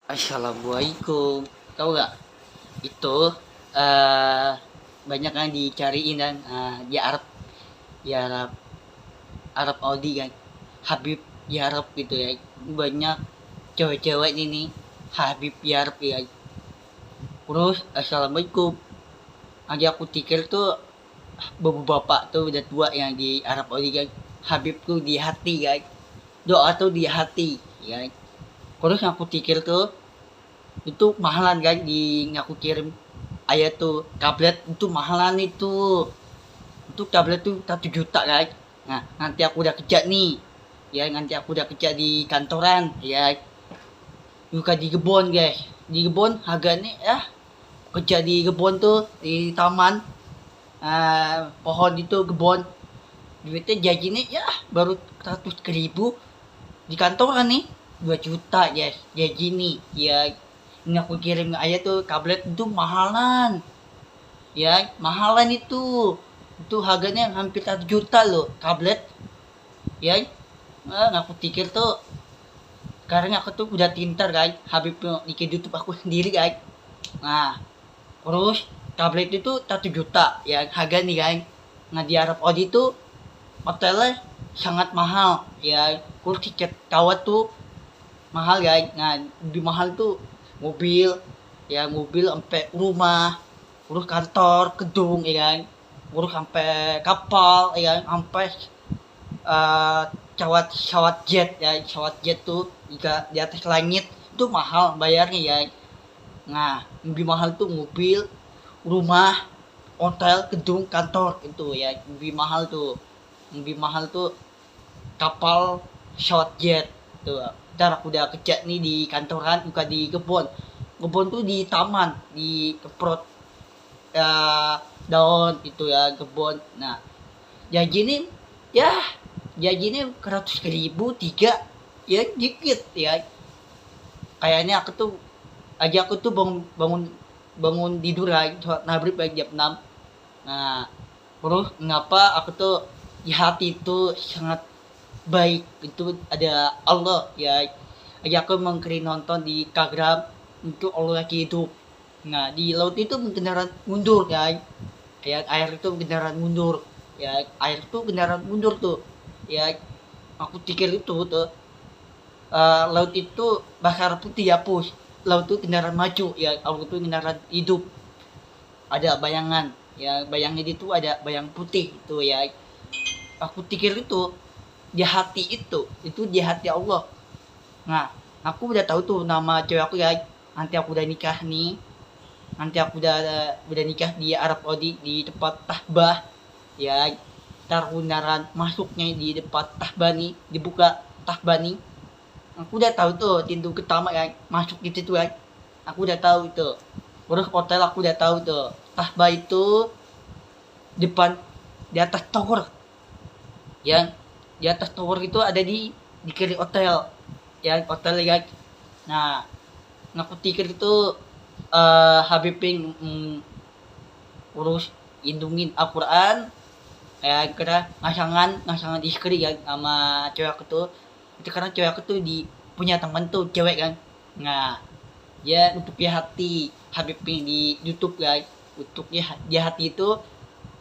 Assalamualaikum. Tahu nggak? Itu eh banyak yang dicariin kan di Arab, di Arab, Arab Saudi kan. Habib Yarab gitu ya. Banyak cewek-cewek ini Habib Yarab ya. Terus assalamualaikum. Lagi aku pikir tuh bapak tuh udah tua yang di Arab Saudi kan. Habib tuh di hati kan. Doa tuh di hati ya. Terus yang aku pikir tuh itu mahalan kan di ngaku kirim ayat tuh tablet itu mahalan itu tablet tuh 1 juta kan. Nah nanti aku udah kerja nih ya, nanti aku udah kerja di kantoran ya, juga di kebun guys, di kebun harganya ya, kerja di kebun tuh di taman, pohon itu kebun, duitnya jajannya ya baru 100 ribu. Di kantoran nih 2 juta guys gaji nih ya. Ini aku kirim aja tuh tablet itu mahalan ya, mahalan itu harganya hampir 1 juta loh tablet ya. Aku pikir tuh karena aku tuh udah pintar kan, Habib di YouTube aku sendiri kan. Nah terus tablet itu 1 juta ya harga nih kan. Nah di Arab Saudi itu hotelnya sangat mahal ya, kurus tiket kawat tuh mahal guys. Nah lebih mahal tuh mobil ya, mobil sampai rumah, urus kantor gedung ya kan, urus sampai kapal ya kan, sampai cawat pesawat jet ya, pesawat jet tuh jika di atas langit itu mahal bayarnya ya. Nah lebih mahal tuh mobil, rumah, hotel, gedung, kantor itu ya lebih mahal tuh. Lebih mahal tuh kapal, pesawat jet tuh. Ntar aku udah kerja nih di kantoran, bukan di kebun. Kebun tuh di taman, di keprot daun itu ya kebun. Nah gaji nih ya, gaji nih 100 ribu tiga ya dikit ya. Kayaknya aku tuh bangun bangun bangun tidur lagi sholat maghrib lagi jam 6. Nah terus ngapa aku tuh di hati itu sangat baik, itu ada Allah ya. Aja aku mengkiri nonton di Instagram untuk Allah lagi hidup. Nah di laut itu kendaraan mundur ya, ya air itu kendaraan mundur ya, air itu kendaraan mundur tuh ya. Aku pikir itu tuh laut itu bakar putih hapus, laut itu kendaraan maju ya, laut itu kendaraan hidup. Ada bayangan ya, bayangnya itu ada bayang putih itu ya. Aku pikir itu di hati, itu di hati Allah. Nah aku udah tahu tuh nama cewek aku ya, nanti aku udah nikah nih, nanti aku udah nikah di Arab Saudi di tempat tahbah ya. Ntar bundaran masuknya di depan tahbah nih, dibuka tahbah nih, aku udah tahu tuh pintu pertama ya masuk gitu tuh ya, aku udah tahu itu. Terus hotel aku udah tahu tuh tahbah itu depan, di atas tower yang di atas tower itu ada di kiri hotel ya, hotel ya. Nah aku pikir itu Habib urus indungin Al-Quran ya, kira ngasangan ngasangan istri ya sama cewek aku tuh. Itu karena cewek aku tuh punya teman tuh cewek kan. Nah ya untuk di hati Habib di YouTube guys, untuk di hati itu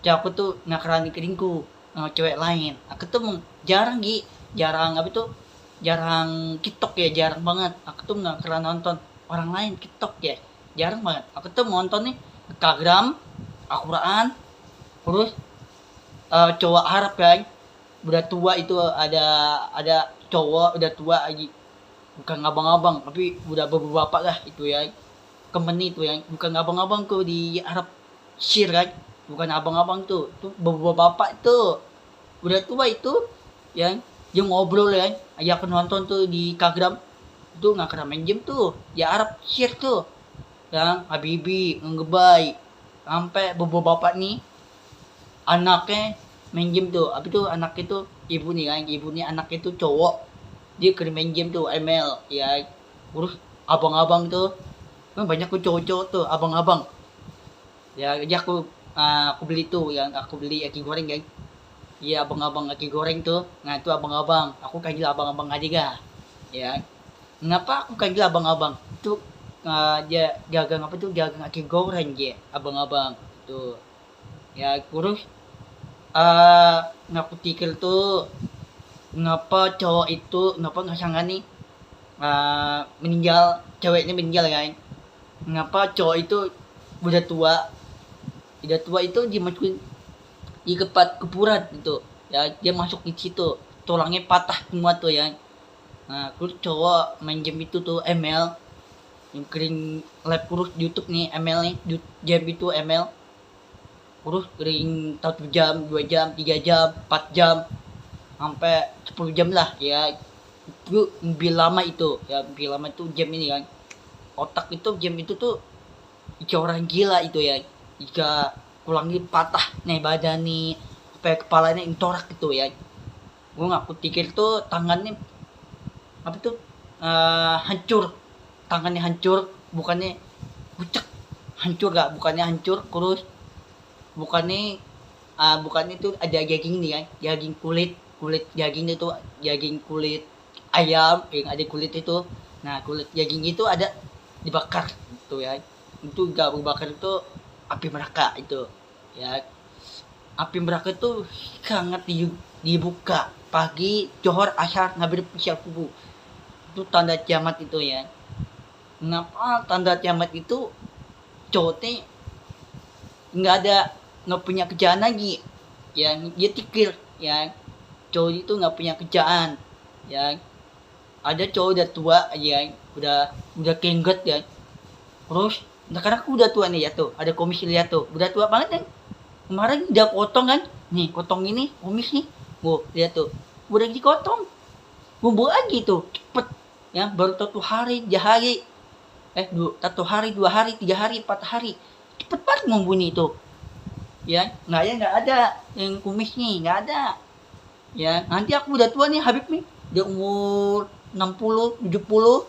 cewek aku tuh ngakarani keringku sama cewek lain. Aku tuh jarang jarang apa tuh, jarang TikTok ya, jarang banget. Aku tuh nggak pernah nonton orang lain TikTok ya, jarang banget. Aku tuh nonton nih Instagram, Al-Quran, terus cowok Arab kan, udah tua itu ada cowok udah tua lagi, bukan abang-abang tapi udah bapak lah itu ya, kemeni itu yang bukan abang-abang tuh di Arab Syir kan, bukan abang-abang tuh bapak-bapak itu udah tua itu yang dia ngobrol ya. Aja aku nonton tuh di Instagram itu nggak kena main game tuh di Arab Syir tuh yang Habibi ngegebay sampai bapak-bapak nih anaknya main game tuh. Apa tuh anak itu ibu nih kan, ibu nih anak itu cowok, dia keren main game tuh ML ya. Terus abang-abang tuh kan banyak tuh cowok-cowok tuh abang-abang ya. Jadi aku beli tuh yang aku beli aki goreng kan. Iya abang-abang aki goreng tuh. Nah itu abang-abang, aku kangen abang-abang aja ga ya. Kenapa aku kangen abang-abang itu dia dagang apa tuh, dagang kaki goreng dia abang-abang tuh ya. Terus ngaku tikir tuh ngapa cowok itu ngapa ngasangan nih meninggal, ceweknya meninggal kan. Ngapa cowok itu udah tua itu dimasukin di tempat kuburan itu ya, dia masuk di situ tulangnya patah semua tuh ya. Nah terus cowok main game itu tuh ML yang kering live kurus di YouTube nih, ML nih game itu ML kurus kering 1 jam 2 jam 3 jam 4 jam sampai 10 jam lah ya. Itu lebih lama itu ya, lebih lama itu game ini kan. Otak itu game itu tuh jika orang gila itu ya, jika tulangnya patah nih badan nih sampai kepalanya intorak gitu ya. Gue ngaku pikir tuh tangannya apa tuh hancur, tangannya hancur, bukannya bucek, hancur gak, bukannya hancur terus bukannya itu ada daging nih kan, daging kulit daging itu, daging kulit ayam yang ada kulit itu. Nah kulit daging itu ada dibakar gitu ya. Itu gak dibakar itu api neraka itu ya. Api neraka itu sangat dibuka pagi johor asar maghrib isya subuh. Itu tanda kiamat itu ya. Kenapa tanda kiamat itu cowoknya nggak punya kerjaan lagi ya, dia tikir ya. Cowok itu nggak punya kerjaan ya. Ada cowok udah tua ya, udah kengget ya. Terus sekarang aku udah tua nih ya tuh, ada komisi lihat tuh, udah tua banget kan. Kemarin udah potong kan, nih potong ini komis nih, lihat tuh, udah dikotong, bumbu lagi tuh, cepet ya, baru 1 hari, 3 hari, 1 hari, 2 hari, 3 hari, 4 hari, cepet banget membunyi itu, ya, nggak ada yang kumis nih, nggak ada, ya, nanti aku udah tua nih, Habib nih, udah umur 60, 70,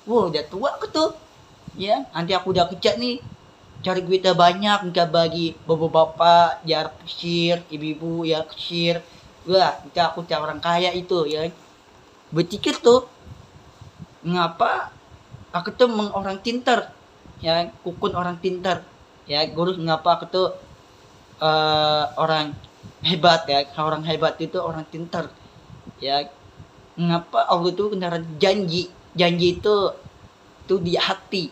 udah tua aku tuh, ya, nanti aku udah kerja nih, cari duitnya banyak, minta bagi bapak-bapak, jar kesir, ibu-ibu ya kesir, wah, aku cari orang kaya itu ya. Berpikir tuh, ngapa aku tuh orang pintar, ya, kukun orang pintar, ya, guru ngapa aku tuh orang hebat ya, orang hebat itu orang pintar, ya, ngapa Allah tuh beneran janji itu di hati.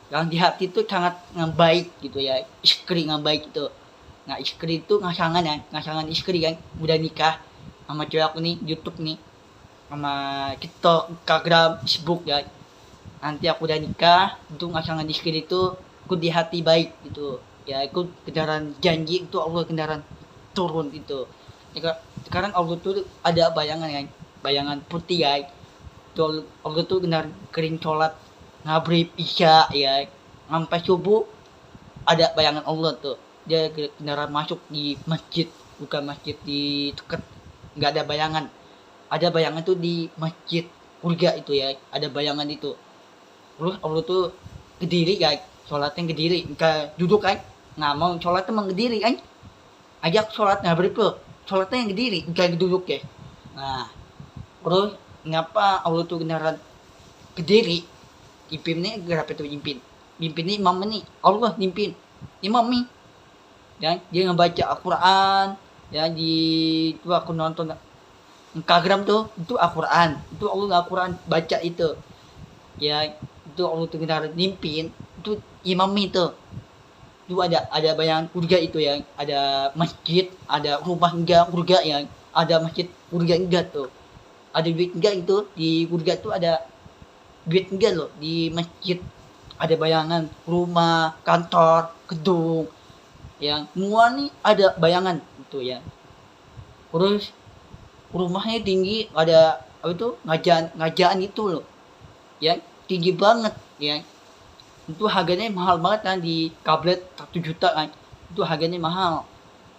Yang di hati itu sangat baik gitu ya, istri yang baik itu. Nah istri itu ngasangan istri kan, udah nikah sama cewek aku nih, YouTube nih, sama TikTok, Instagram, Facebook ya. Nanti aku udah nikah, itu ngasangan istri itu, aku di hati baik gitu. Ya aku kendaraan janji itu Allah kendaraan turun itu. Sekarang Allah tuh ada bayangan kan, bayangan putih ya. Itu Allah tuh kendaraan kering sholat maghrib isya ya sampai subuh, ada bayangan Allah tuh, dia kendaraan masuk di masjid, bukan masjid di deket, nggak ada bayangan tuh di masjid surga itu ya, ada bayangan itu. Terus Allah tuh kediri kan, sholatnya kediri, nggak duduk kan, nggak mau sholatnya emang kediri kan, ajak sholat maghrib tuh sholatnya yang kediri, nggak duduk ya. Nah terus ngapa Allah tuh kendaraan kediri, impinnya berapa tuh impin ini imam nih, Allah mimpin imam nih ya, dia ngebaca Al-Quran ya. Di itu aku nonton Instagram tuh, itu Al-Quran, itu Allah Al-Quran baca itu ya. Itu Allah tuh benar mimpin, itu imam itu ada bayangan surga itu ya, ada masjid, ada rumah enggak surga ya, ada masjid surga enggak tuh, ada duit enggak itu di surga tuh, ada duit enggak loh di masjid, ada bayangan rumah, kantor, gedung yang semua nih ada bayangan itu ya. Terus rumahnya tinggi, ada apa itu ngajaan itu loh ya, tinggi banget ya. Itu harganya mahal banget kan, di tablet 1 juta kan, itu harganya mahal.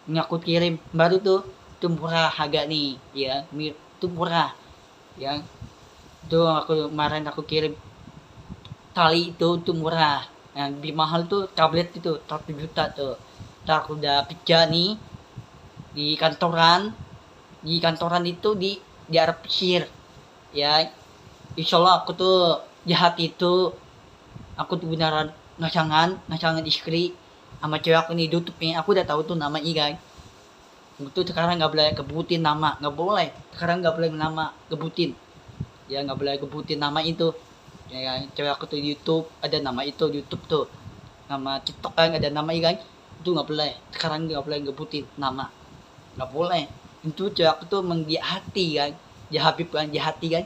Ini aku kirim baru tuh, itu murah harga nih ya, itu murah ya. Itu kemarin aku kirim tali itu murah. Yang lebih mahal tuh tablet itu 1 juta tuh. Ntar aku udah kerja nih di kantoran itu di Arab Pesir ya. Insyaallah aku tuh jahat itu aku tuh beneran ngasangan istri sama cewek aku nih tutup nih, aku udah tahu tuh nama guys. Itu sekarang nggak boleh kebutin nama, nggak boleh sekarang, nggak boleh nama kebutin ya, nggak boleh kebutin nama itu ya kan. Cewek aku tuh di YouTube ada nama itu, di YouTube tuh nama TikTok kan ada nama kan, itu nggak boleh sekarang, nggak boleh ngebutin nama, nggak boleh. Itu cewek aku tuh mendia hati kan, dia Habib kan, dia hati kan.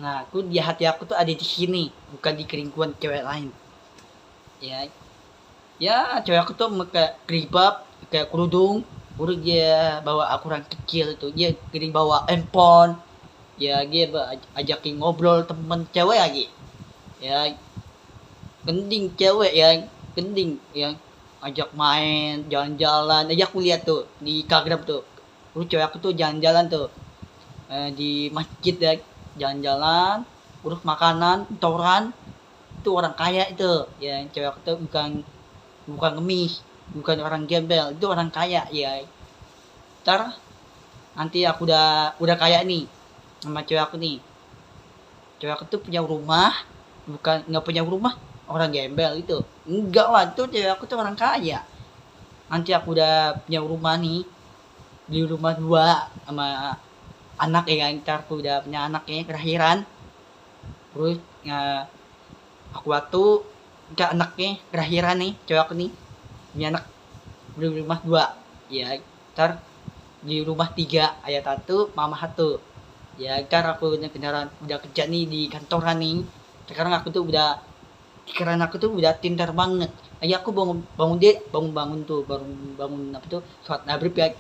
Nah aku di hati aku tuh ada di sini, bukan di keringkuan cewek lain ya. Ya cewek aku tuh kayak keribab, kayak kerudung, baru dia bawa aku orang kecil itu, dia kirim bawa handphone ya, dia ajakin ngobrol temen cewek lagi ya, gending cewek ya, gending ya, ajak main jalan-jalan aja. Aku lihat tuh di Instagram tuh, cewek aku tuh jalan-jalan tuh di masjid ya, jalan-jalan, urus makanan, toran. Itu orang kaya itu ya, cewek aku tuh bukan ngemis, bukan orang gembel, itu orang kaya ya. Ntar nanti aku udah kaya nih sama cewek aku nih, cewek aku tuh punya rumah, bukan nggak punya rumah orang gembel itu, enggak lah, itu cewek aku tuh orang kaya. Nanti aku udah punya rumah nih, di rumah 2 sama anak ya kan, ntar aku udah punya anak ya kelahiran, terus ya, aku waktu ke anaknya kelahiran nih, cewek aku nih punya anak di rumah 2 ya, ntar di rumah 3 ayah 1 mama 1 ya. Ntar aku udah kerja nih di kantoran nih, sekarang aku tuh udah, pikiran aku tuh udah pintar banget. Ayah aku bangun tuh, baru bangun apa tuh, sholat maghrib ya,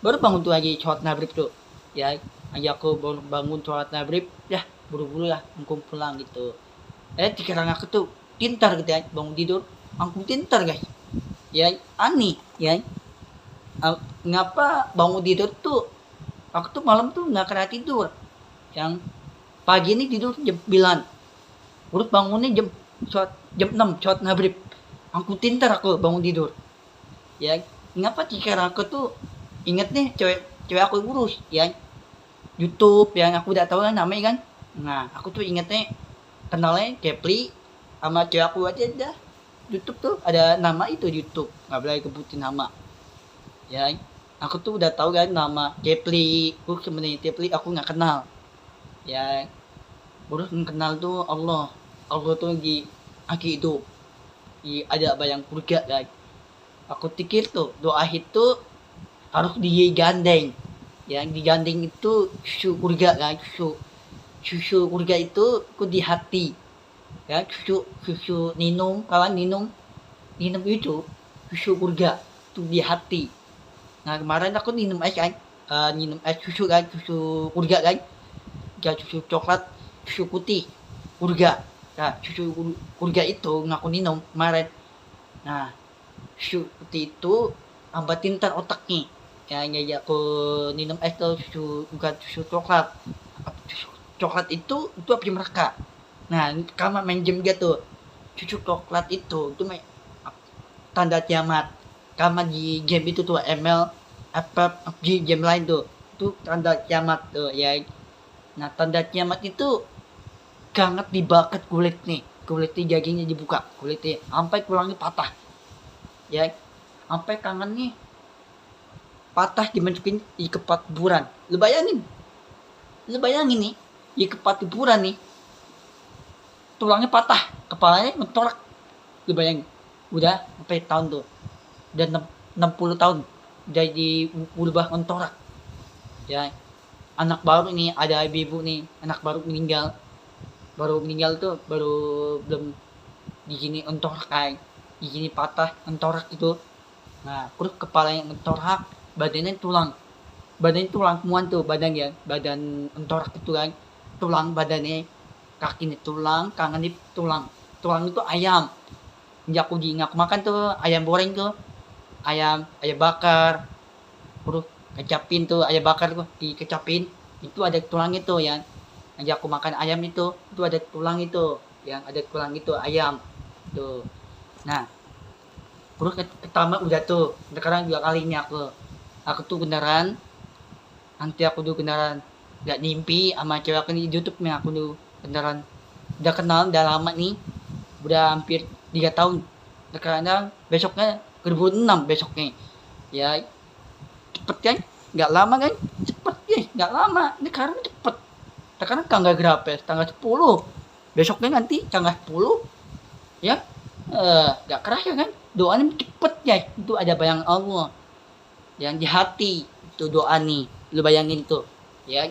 baru bangun tuh lagi sholat maghrib tuh ya. Ayah aku baru bangun sholat maghrib ya, buru-buru lah aku pulang gitu. Pikiran aku tuh pintar gitu ya, bangun tidur aku pintar guys ya, aneh ya. Ngapa bangun tidur tuh, aku tuh malam tuh nggak kena tidur, yang pagi ini tidur jam 9, urut bangunnya jam 6 sholat maghrib, aku pintar aku bangun tidur ya. Ngapa pikiran aku tuh inget nih cewek aku urus ya, YouTube yang aku udah tahu kan namanya kan. Nah aku tuh ingetnya kenalnya Kepli sama cewek aku aja dah, YouTube tuh ada nama itu di YouTube, nggak boleh kebutin nama ya. Aku tuh udah tahu kan nama Kepli, aku sebenarnya Kepli aku nggak kenal ya, baru kenal tuh Allah tuh di aki itu ada bayang surga kan. Aku pikir tuh doa itu harus digandeng, yang digandeng itu susu surga kan, susu surga itu aku di hati ya, susu minum kawan, minum itu susu surga tuh di hati. Nah kemarin aku minum es kan, minum es susu kan, susu surga kan ya, susu coklat, susu putih surga. Nah susu surga itu ngaku minum kemarin. Nah susu putih itu hambatin ntar otaknya ya, ya aku minum es tuh susu, bukan susu coklat. Susu coklat itu api mereka. Nah kamu main game gitu, susu coklat itu tanda kiamat. Kamu di game itu tuh ML apa di game lain tuh tanda kiamat tuh ya. Nah tanda kiamat itu kangen dibakar kulitnya dagingnya dibuka, kulitnya sampai tulangnya patah ya, sampai kangennya patah dimasukin di kepat kuburan. Lu bayangin nih, di kepat kuburan nih tulangnya patah, kepalanya mentorak. Lu bayangin udah sampai tahun tuh, udah 60 tahun jadi berubah mentorak ya. Anak baru nih, ada ibu nih, anak baru meninggal tuh, baru belum di sini entorak kayak di sini patah entorak gitu. Nah terus kepala yang entorak, badannya tulang semua tuh, badan entorak itu kan, tulang badannya, kakinya tulang, tangannya tulang itu ayam. Ya aku makan tuh ayam goreng tuh, ayam bakar, terus kecapin tuh ayam bakar tuh dikecapin, itu ada tulang itu ya. Aja aku makan ayam itu ada tulang itu, yang ada tulang itu ayam tuh. Nah terus pertama udah tuh, sekarang 2 kalinya aku tuh beneran, nanti aku tuh beneran gak mimpi sama cewek aku di YouTube nih. Aku tuh beneran udah kenal udah lama nih udah hampir 3 tahun. Sekarang besoknya 2006 besoknya. Ya cepet kan? Nggak lama kan? Cepet ya, nggak lama. Ini sekarang cepet. Sekarang tanggal berapa? Tanggal 10. Besoknya nanti tanggal 10. Ya, nggak kerasa kan? Doanya cepet ya. Itu ada bayang Allah. Yang di hati itu doa nih. Lu bayangin tuh. Ya.